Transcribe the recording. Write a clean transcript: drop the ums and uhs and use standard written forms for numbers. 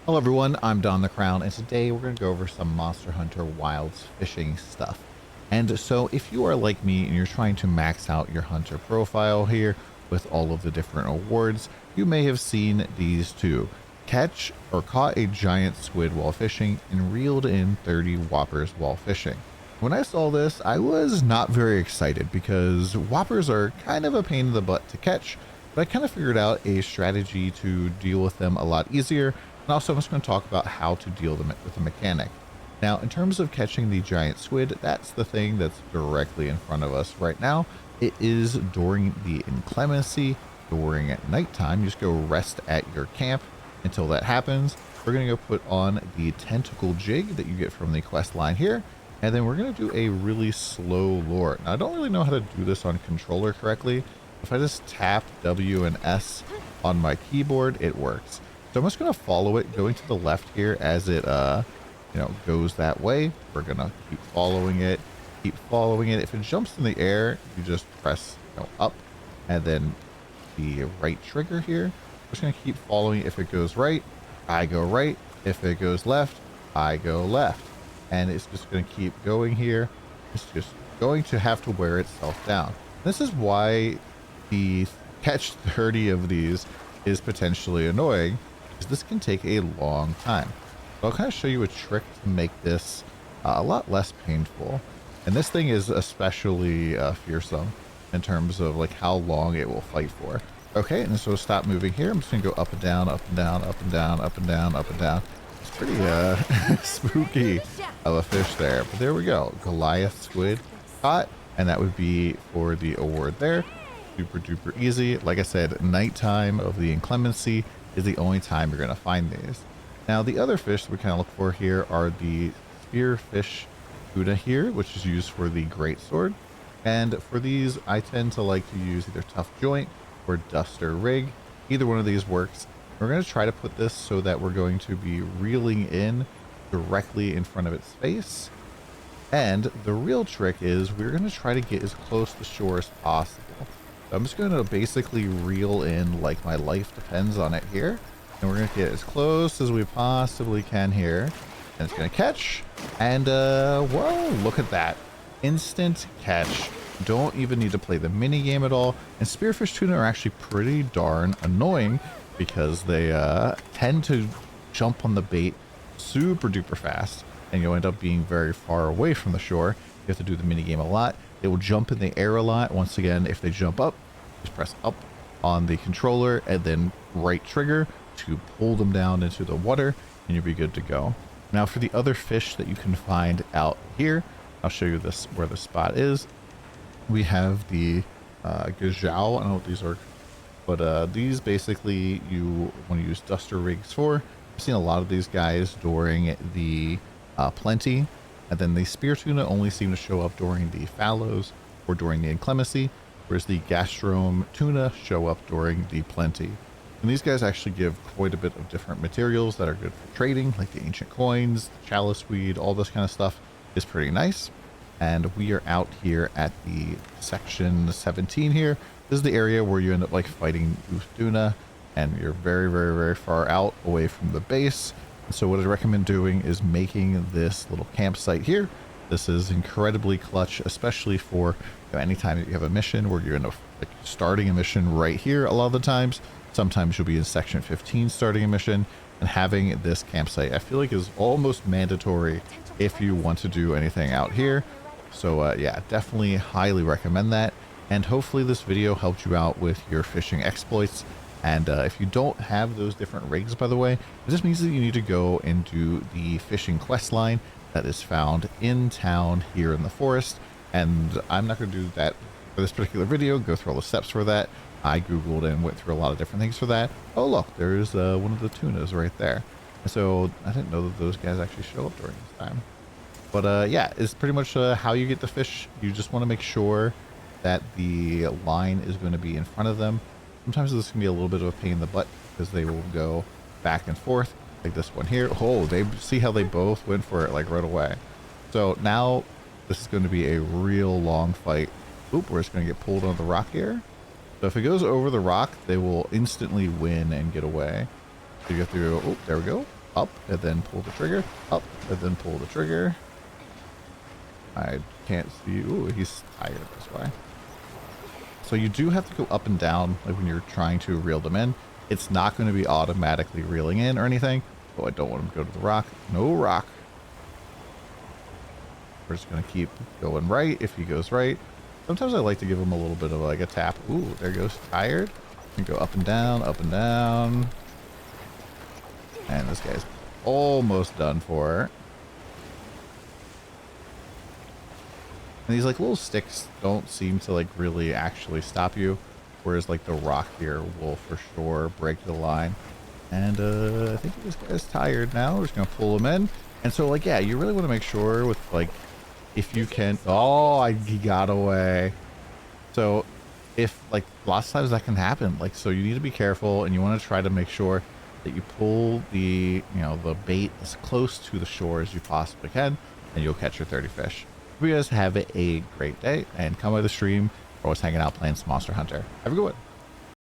Hello everyone, I'm DonTheCrown, and today we're going to go over some Monster Hunter Wilds fishing stuff. And so if you are like me and you're trying to max out your hunter profile here with all of the different awards, you may have seen these two. Catch or caught a giant squid while fishing and reeled in 30 whoppers while fishing. When I saw this, I was not very excited because whoppers are kind of a pain in the butt to catch, but I kind of figured out a strategy to deal with them a lot easier. And also I'm just going to talk about how to deal with the mechanic. Now, in terms of catching the giant squid, that's the thing that's directly in front of us right now. It is during the inclemency, during at nighttime. You just go rest at your camp until that happens. We're going to go put on the tentacle jig that you get from the quest line here. And then we're going to do a really slow lure. Now, I don't really know how to do this on controller correctly. If I just tap W and S on my keyboard, it works. So I'm just going to follow it, going to the left here as it, goes that way. We're going to keep following it, keep following it. If it jumps in the air, you just press up and then the right trigger here. I'm just going to keep following it. If it goes right, I go right. If it goes left, I go left. And it's just going to keep going here. It's just going to have to wear itself down. This is why the catch 30 of these is potentially annoying, because this can take a long time. So I'll kind of show you a trick to make this a lot less painful. And this thing is especially fearsome in terms of like how long it will fight for. Okay, and so stop moving here. I'm just gonna go up and down, up and down, up and down, up and down, up and down. It's pretty spooky of a fish there, but there we go. Goliath squid caught, and that would be for the award there. Super duper easy. Like I said, nighttime of the inclemency is the only time you're going to find these. Now, the other fish that we kind of look for here are the Spearfish tuna here, which is used for the great sword. And for these, I tend to like to use either tough joint or duster rig. Either one of these works. We're going to try to put this so that we're going to be reeling in directly in front of its face. And the real trick is we're going to try to get as close to shore as possible. So I'm just going to basically reel in like my life depends on it here. And we're going to get as close as we possibly can here. And it's going to catch. And, whoa, look at that. Instant catch. Don't even need to play the mini game at all. And spearfish tuna are actually pretty darn annoying because they tend to jump on the bait super duper fast. And you'll end up being very far away from the shore. You have to do the mini game a lot. They will jump in the air a lot. Once again, if they jump up, just press up on the controller and then right trigger to pull them down into the water, and you'll be good to go. Now for the other fish that you can find out here, I'll show you this where the spot is. We have the gazelle. I don't know what these are, but these basically you want to use duster rigs for. I've seen a lot of these guys during the plenty. And then the spear tuna only seem to show up during the fallows or during the inclemency, whereas the gastron tuna show up during the plenty. And these guys actually give quite a bit of different materials that are good for trading, like the ancient coins, the chalice weed, all this kind of stuff is pretty nice. And we are out here at the section 17 here. This is the area where you end up like fighting Oof tuna, and you're very, very, very far out away from the base. So what I recommend doing is making this little campsite here. This is incredibly clutch, especially for anytime that you have a mission where you're in like starting a mission right here. A lot of the times, sometimes you'll be in section 15 starting a mission, and having this campsite I feel like is almost mandatory if you want to do anything out here. So yeah, definitely highly recommend that. And hopefully this video helped you out with your fishing exploits. And if you don't have those different rigs, by the way, it just means that you need to go and do the fishing quest line that is found in town here in the forest. And I'm not going to do that for this particular video, go through all the steps for that. I Googled and went through a lot of different things for that. Oh, look, there's one of the tunas right there. So I didn't know that those guys actually show up during this time. But yeah, it's pretty much how you get the fish. You just want to make sure that the line is going to be in front of them. Sometimes this can be a little bit of a pain in the butt because they will go back and forth like this one here. Oh, they see how they both went for it like right away. So now this is going to be a real long fight. Oop, we're just going to get pulled on the rock here. So if it goes over the rock, they will instantly win and get away. So you have to go, oh, there we go. up and then pull the trigger, up and then pull the trigger. I can't see. Ooh, he's tired, that's why. So you do have to go up and down, like when you're trying to reel them in. It's not going to be automatically reeling in or anything. Oh, I don't want him to go to the rock. No rock. We're just going to keep going right if he goes right. Sometimes I like to give him a little bit of like a tap. Ooh, there goes tired. And go up and down, up and down. And this guy's almost done for. And these like little sticks don't seem to like really actually stop you. Whereas like the rock here will for sure break the line. And I think this guy's tired now. We're just going to pull him in. And so like, yeah, you really want to make sure with like, if you can, he got away. So if like lots of times that can happen, like, so you need to be careful and you want to try to make sure that you pull the, the bait as close to the shore as you possibly can, and you'll catch your 30 fish. Hope you guys have a great day and come by the stream. We're always hanging out playing some Monster Hunter. Have a good one.